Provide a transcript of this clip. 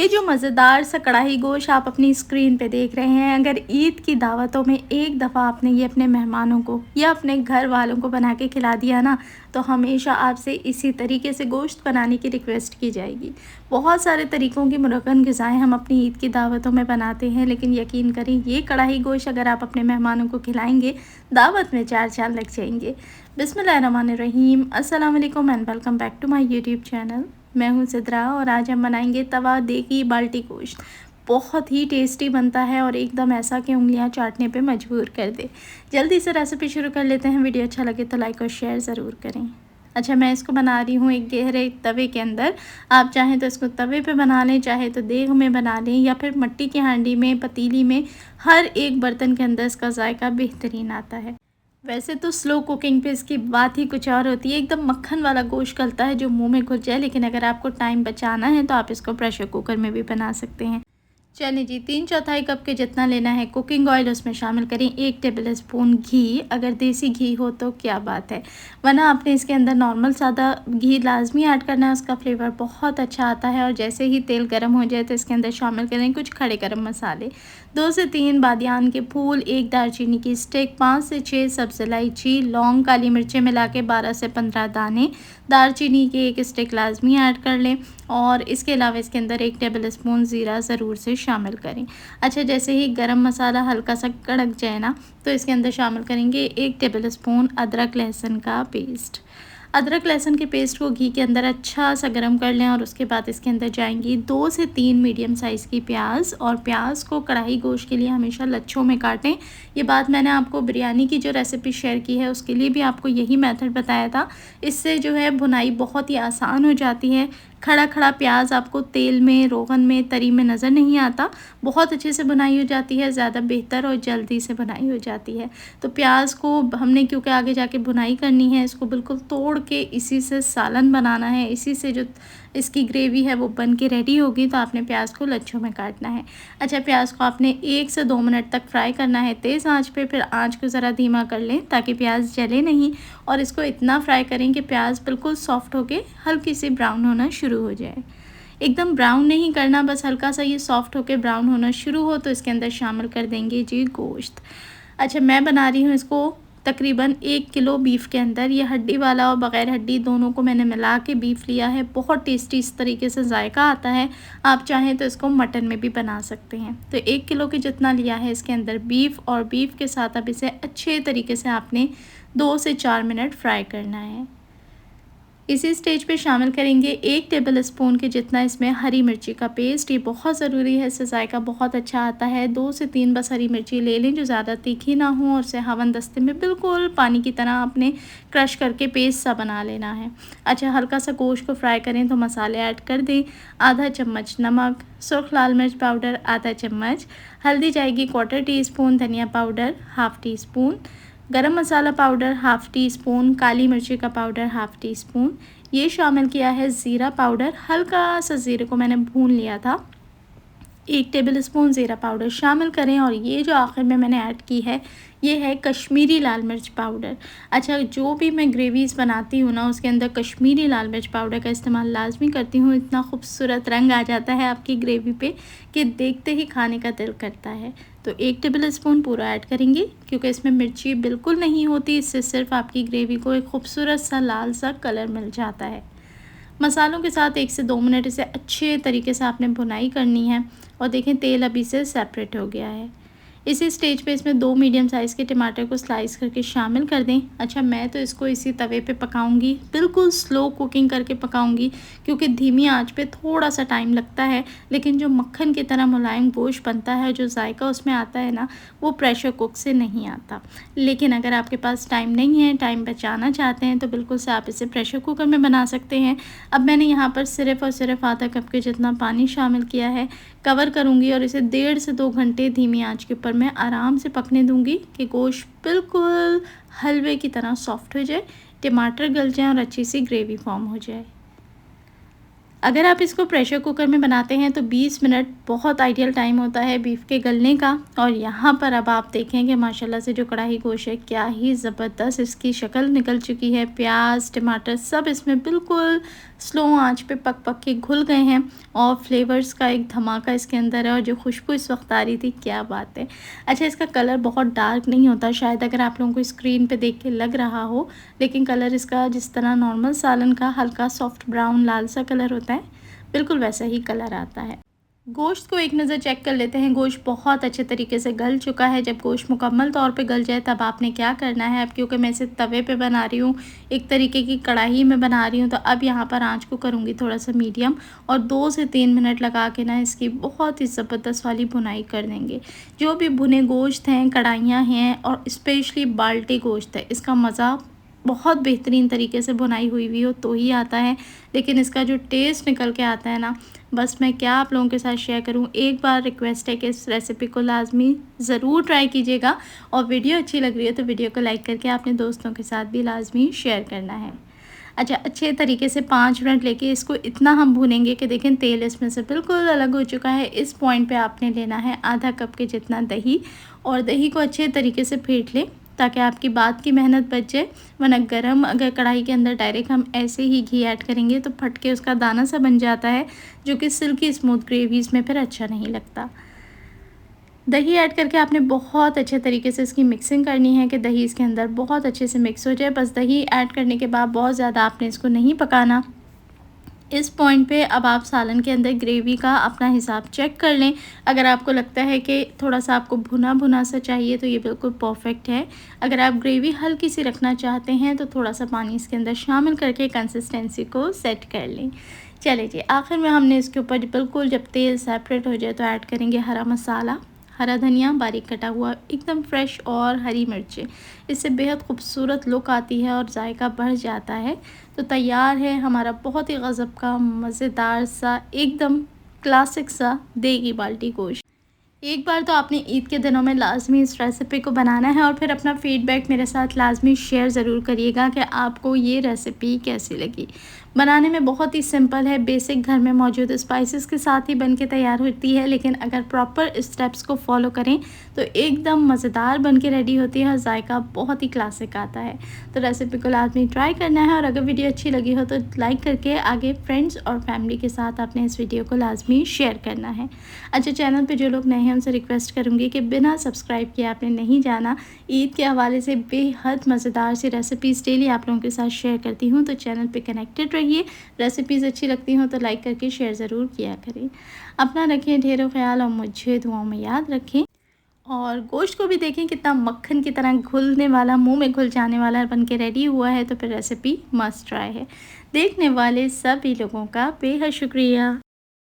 ये जो मज़ेदार सा कढ़ाई गोश्त आप अपनी स्क्रीन पे देख रहे हैं, अगर ईद की दावतों में एक दफ़ा आपने ये अपने मेहमानों को या अपने घर वालों को बना के खिला दिया ना, तो हमेशा आपसे इसी तरीके से गोश्त बनाने की रिक्वेस्ट की जाएगी। बहुत सारे तरीक़ों की मुरक्कन ग़िज़ाएँ हम अपनी ईद की दावतों में बनाते हैं, लेकिन यकीन करें ये कढ़ाई गोश्त अगर आप अपने मेहमानों को खिलाएँगे, दावत में 4 चाँद लग जाएँगे। बिस्मिल्लाहिर्रहमानिर्रहीम, अस्सलाम वालेकुम and welcome back to my YouTube channel. मैं हूं सिद्रा और आज हम बनाएंगे तवा देगी बाल्टी गोश्त। बहुत ही टेस्टी बनता है और एकदम ऐसा कि उंगलियां चाटने पे मजबूर कर दे। जल्दी से रेसिपी शुरू कर लेते हैं। वीडियो अच्छा लगे तो लाइक और शेयर ज़रूर करें। अच्छा, मैं इसको बना रही हूँ एक गहरे तवे के अंदर। आप चाहें तो इसको तवे पे बना लें, चाहे तो देग में बना लें या फिर मिट्टी की हांडी में, पतीली में। हर एक बर्तन के अंदर इसका जायका बेहतरीन आता है। वैसे तो स्लो कुकिंग पे इसकी बात ही कुछ और होती है, एकदम मक्खन वाला गोश्त गलता है जो मुंह में घुस जाए। लेकिन अगर आपको टाइम बचाना है तो आप इसको प्रेशर कुकर में भी बना सकते हैं। चलिए जी, 3/4 कप के जितना लेना है कुकिंग ऑयल, उसमें शामिल करें 1 टेबल स्पून घी। अगर देसी घी हो तो क्या बात है, वरना आपने इसके अंदर नॉर्मल सादा घी लाजमी ऐड करना है, उसका फ्लेवर बहुत अच्छा आता है। और जैसे ही तेल गर्म हो जाए तो इसके अंदर शामिल करें कुछ खड़े गरम मसाले, 2 से 3 बादियान के फूल, 1 दालचीनी की स्टिक, 5 से 6 सब्ज़ इलायची, लौंग, काली मिर्चें मिला के 12 से 15 दाने, दालचीनी की 1 स्टिक लाजमी ऐड कर लें। और इसके अलावा इसके अंदर 1 टेबल स्पून ज़ीरा ज़रूर से शामिल करें। अच्छा, जैसे ही गरम मसाला हल्का सा कड़क जाए ना, तो इसके अंदर शामिल करेंगे 1 टेबल स्पून अदरक लहसुन का पेस्ट। अदरक लहसुन के पेस्ट को घी के अंदर अच्छा सा गरम कर लें और उसके बाद इसके अंदर जाएंगी 2 से 3 मीडियम साइज़ की प्याज। और प्याज को कढ़ाई गोश्त के लिए हमेशा लच्छों में काटें। ये बात मैंने आपको बिरयानी की जो रेसिपी शेयर की है उसके लिए भी आपको यही मेथड बताया था। इससे जो है भुनाई बहुत ही आसान हो जाती है। खड़ा खड़ा प्याज आपको तेल में, रोगन में, तरी में नज़र नहीं आता। बहुत अच्छे से बुनाई हो जाती है, ज़्यादा बेहतर और जल्दी से बुनाई हो जाती है। तो प्याज को हमने क्योंकि आगे जाके बुनाई करनी है, इसको बिल्कुल तोड़ के इसी से सालन बनाना है। इसी से जो इसकी ग्रेवी है वो बन के रेडी होगी। तो आपने प्याज को लच्छों में काटना है। अच्छा, प्याज को आपने 1 से 2 मिनट तक फ्राई करना है तेज़ आंच पे। फिर आंच को ज़रा धीमा कर लें ताकि प्याज जले नहीं। और इसको इतना फ्राई करें कि प्याज बिल्कुल सॉफ्ट होके हल्की सी ब्राउन होना शुरू हो जाए। एकदम ब्राउन नहीं करना, बस हल्का सा ये सॉफ्ट होके ब्राउन होना शुरू हो तो इसके अंदर शामिल कर देंगे जी गोश्त। अच्छा, मैं बना रही हूँ इसको तकरीबन 1 किलो बीफ के अंदर। ये हड्डी वाला और बग़ैर हड्डी दोनों को मैंने मिला के बीफ लिया है। बहुत टेस्टी इस तरीके से जायका आता है। आप चाहें तो इसको मटन में भी बना सकते हैं। तो 1 किलो के जितना लिया है इसके अंदर बीफ, और बीफ के साथ अब इसे अच्छे तरीके से आपने 2 से 4 मिनट फ्राई करना है। इसी स्टेज पे शामिल करेंगे 1 टेबल स्पून के जितना इसमें हरी मिर्ची का पेस्ट। ये बहुत ज़रूरी है, इससे जायका बहुत अच्छा आता है। 2 से 3 बस हरी मिर्ची ले लें जो ज़्यादा तीखी ना हो, और उसे हवन दस्ते में बिल्कुल पानी की तरह आपने क्रश करके पेस्ट सा बना लेना है। अच्छा, हल्का सा गोश्त को फ्राई करें तो मसाले ऐड कर दें। आधा चम्मच नमक, सुर्ख लाल मिर्च पाउडर आधा चम्मच, हल्दी जाएगी 1/4 टीस्पून, धनिया पाउडर 1/2 टीस्पून, गरम मसाला पाउडर 1/2 टीस्पून, काली मिर्ची का पाउडर 1/2 टीस्पून। ये शामिल किया है ज़ीरा पाउडर। हल्का सा ज़ीरे को मैंने भून लिया था। 1 टेबल स्पून ज़ीरा पाउडर शामिल करें। और ये जो आखिर में मैंने ऐड की है ये है कश्मीरी लाल मिर्च पाउडर। अच्छा, जो भी मैं ग्रेवीज़ बनाती हूँ ना उसके अंदर कश्मीरी लाल मिर्च पाउडर का इस्तेमाल लाजमी करती हूँ। इतना खूबसूरत रंग आ जाता है आपकी ग्रेवी पे कि देखते ही खाने का दिल करता है। तो 1 टेबल स्पून पूरा ऐड करेंगे क्योंकि इसमें मिर्ची बिल्कुल नहीं होती। इससे सिर्फ आपकी ग्रेवी को एक खूबसूरत सा लाल सा कलर मिल जाता है। मसालों के साथ 1 से 2 मिनट इसे अच्छे तरीके से आपने भुनाई करनी है। और देखें तेल अभी से सेपरेट हो गया है। इसी स्टेज पे इसमें 2 मीडियम साइज़ के टमाटर को स्लाइस करके शामिल कर दें। अच्छा, मैं तो इसको इसी तवे पे पकाऊंगी, बिल्कुल स्लो कुकिंग करके पकाऊंगी क्योंकि धीमी आंच पे थोड़ा सा टाइम लगता है। लेकिन जो मक्खन की तरह मुलायम गोश्त बनता है, जो जायका उसमें आता है ना, वो प्रेशर कुक से नहीं आता। लेकिन अगर आपके पास टाइम नहीं है, टाइम बचाना चाहते हैं, तो बिल्कुल से आप इसे प्रेशर कुकर में बना सकते हैं। अब मैंने यहाँ पर सिर्फ़ और सिर्फ आधा कप के जितना पानी शामिल किया है। कवर करूँगी और इसे 1.5 से 2 घंटे धीमी आंच के ऊपर मैं आराम से पकने दूँगी कि गोश्त बिल्कुल हलवे की तरह सॉफ्ट हो जाए, टमाटर गल जाएँ और अच्छी सी ग्रेवी फॉर्म हो जाए। अगर आप इसको प्रेशर कुकर में बनाते हैं तो 20 मिनट बहुत आइडियल टाइम होता है बीफ के गलने का। और यहाँ पर अब आप देखें कि माशाल्लाह से जो कढ़ाई गोश्त है क्या ही ज़बरदस्त इसकी शक्ल निकल चुकी है। प्याज, टमाटर सब इसमें बिल्कुल स्लो आंच पे पक पक के घुल गए हैं और फ्लेवर्स का एक धमाका इसके अंदर है और जो खुशबू इस वक्त आ रही थी, क्या बात है। अच्छा, इसका कलर बहुत डार्क नहीं होता शायद, अगर आप लोगों को स्क्रीन पे देख के लग रहा हो, लेकिन कलर इसका जिस तरह नॉर्मल सालन का हल्का सॉफ्ट ब्राउन लाल सा कलर होता है, बिल्कुल वैसा ही कलर आता है। गोश्त को एक नज़र चेक कर लेते हैं। गोश्त बहुत अच्छे तरीके से गल चुका है। जब गोश्त मुकम्मल तौर पे गल जाए तब आपने क्या करना है, अब क्योंकि मैं इसे तवे पे बना रही हूँ, एक तरीके की कढ़ाई में बना रही हूँ, तो अब यहाँ पर आंच को करूँगी थोड़ा सा मीडियम और 2 से 3 मिनट लगा के ना इसकी बहुत ही ज़बरदस्त वाली भुनाई कर देंगे। जो भी भुने गोश्त हैं, कढ़ाइयाँ हैं और स्पेशली बाल्टी गोश्त है, इसका मज़ा बहुत बेहतरीन तरीके से भुनाई हुई हो तो ही आता है, लेकिन इसका जो टेस्ट निकल के आता है ना, बस मैं क्या आप लोगों के साथ शेयर करूं। एक बार रिक्वेस्ट है कि इस रेसिपी को लाजमी ज़रूर ट्राई कीजिएगा और वीडियो अच्छी लग रही है तो वीडियो को लाइक करके अपने दोस्तों के साथ भी लाजमी शेयर करना है। अच्छा, अच्छे तरीके से 5 मिनट लेके इसको इतना हम भूनेंगे कि देखें तेल इसमें से बिल्कुल अलग हो चुका है। इस पॉइंट पे आपने लेना है आधा कप के जितना दही और दही को अच्छे तरीके से फेंट लें ताकि आपकी बाद की मेहनत बच जाए, वरना गरम अगर कढ़ाई के अंदर डायरेक्ट हम ऐसे ही घी ऐड करेंगे तो फट के उसका दाना सा बन जाता है, जो कि सिल्की स्मूथ ग्रेवीज़ में फिर अच्छा नहीं लगता। दही ऐड करके आपने बहुत अच्छे तरीके से इसकी मिक्सिंग करनी है कि दही इसके अंदर बहुत अच्छे से मिक्स हो जाए। बस दही ऐड करने के बाद बहुत ज़्यादा आपने इसको नहीं पकाना। इस पॉइंट पे अब आप सालन के अंदर ग्रेवी का अपना हिसाब चेक कर लें। अगर आपको लगता है कि थोड़ा सा आपको भुना भुना सा चाहिए तो ये बिल्कुल परफेक्ट है। अगर आप ग्रेवी हल्की सी रखना चाहते हैं तो थोड़ा सा पानी इसके अंदर शामिल करके कंसिस्टेंसी को सेट कर लें। चलिए जी, आखिर में हमने इसके ऊपर बिल्कुल जब तेल सेपरेट हो जाए तो ऐड करेंगे हरा मसाला, हरा धनिया बारीक कटा हुआ, एकदम फ्रेश, और हरी मिर्चें। इससे बेहद खूबसूरत लुक आती है और जायका बढ़ जाता है। तो तैयार है हमारा बहुत ही गज़ब का मज़ेदार सा एकदम क्लासिक सा देगी बाल्टी गोश्त। एक बार तो आपने ईद के दिनों में लाज़मी इस रेसिपी को बनाना है और फिर अपना फ़ीडबैक मेरे साथ लाज़मी शेयर ज़रूर करिएगा कि आपको ये रेसिपी कैसी लगी। बनाने में बहुत ही सिंपल है, बेसिक घर में मौजूद स्पाइसेस के साथ ही बन के तैयार होती है, लेकिन अगर प्रॉपर स्टेप्स को फॉलो करें तो एकदम मज़ेदार बन के रेडी होती है और जायका बहुत ही क्लासिक आता है। तो रेसिपी को लाज़मी ट्राई करना है और अगर वीडियो अच्छी लगी हो तो लाइक करके आगे फ्रेंड्स और फैमिली के साथ आपने इस वीडियो को लाज़मी शेयर करना है। अच्छा, चैनल पे जो लोग नए हैं उनसे रिक्वेस्ट करूँगी कि बिना सब्सक्राइब किए आपने नहीं जाना। ईद के हवाले से बेहद मज़ेदार सी रेसिपीज़ डेली आप लोगों के साथ शेयर करती हूँ, तो चैनल पे कनेक्टेड रहिए। रेसिपीज़ अच्छी लगती हों तो लाइक करके शेयर ज़रूर किया करें। अपना रखें ढेरों ख्याल और मुझे दुआओं में याद रखें। और गोश्त को भी देखें कितना मक्खन की तरह घुलने वाला, मुंह में घुल जाने वाला बन के रेडी हुआ है, तो फिर रेसिपी मस्ट ट्राई है। देखने वाले सभी लोगों का बेहद शुक्रिया।